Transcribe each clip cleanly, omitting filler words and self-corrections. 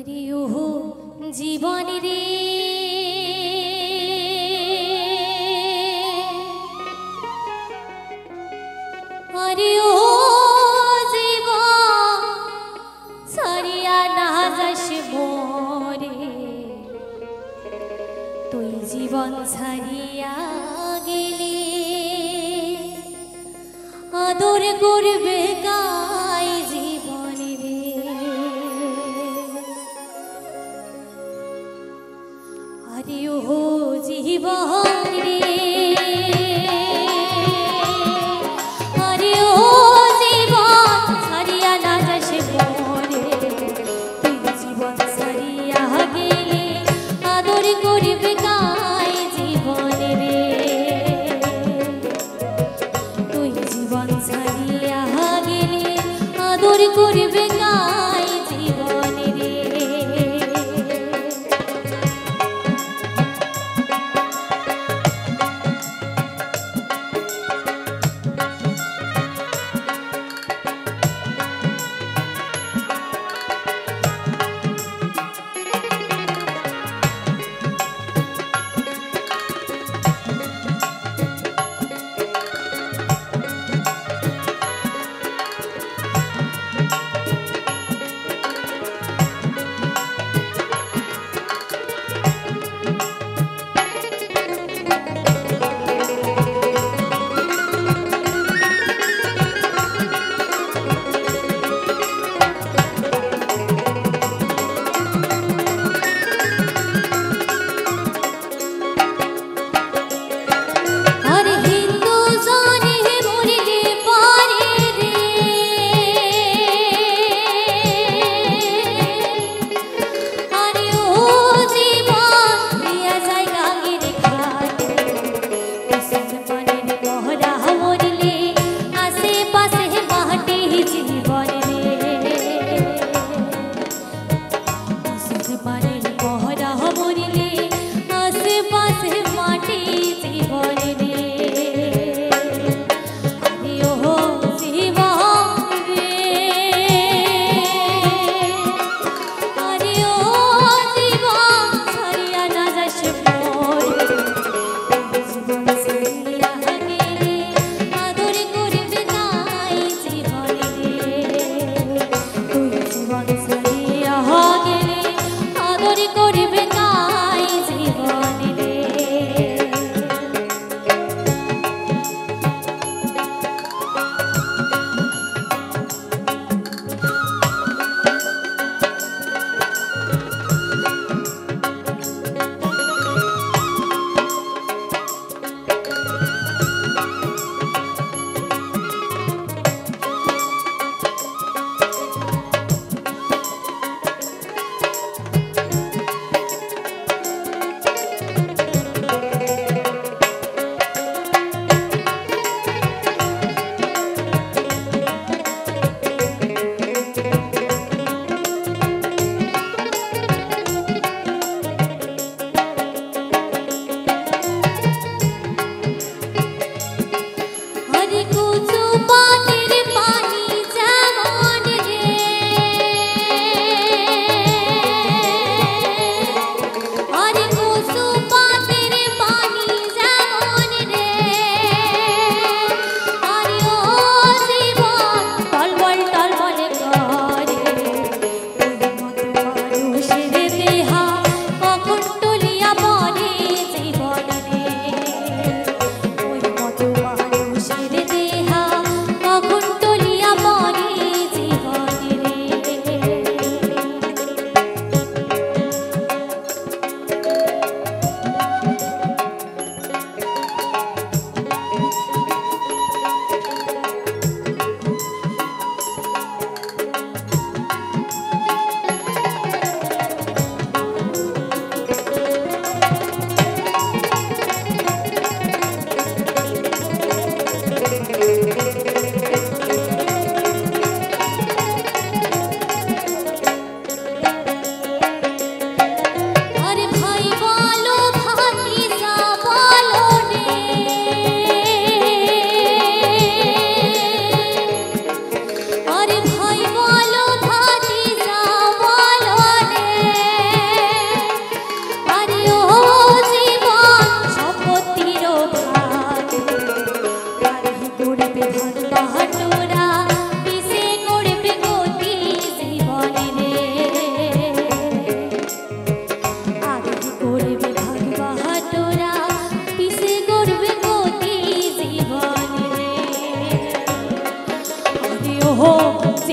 আরে ওহো জীবন রে আরে ও জীবন সারিয়া না যাস মোরে তুই জীবন ছাড়িয়া গেলি আদর করবে গাই জীবন রে আরে ও জীবন রে আরে ও জীবন ছাড়িয়া না যাস মোরে তুই জীবন ছাড়িয়া গেলি আদর করবে গাই জীবন রে তুই জীবন ছাড়িয়া গেলি আদর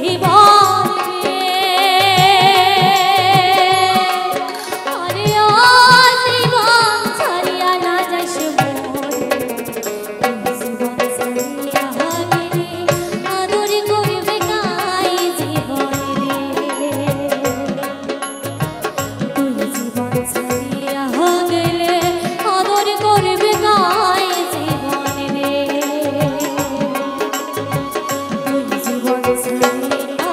জীবন রে আরে ও জীবন ছাড়িয়া না যাস মোরে তুই জীবন ছাড়িয়া গেলে আদর করবে কাই জীবন রে তুই জীবন ছাড়িয়া গেলে আদর করবে কাই জীবন রে তুই জীবন ছাড়িয়া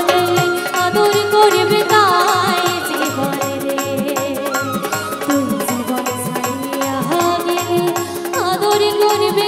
গেলে আদর করবে কাই জীবন রে তুই জীবন ছাড়িয়া গেলে আদর করবে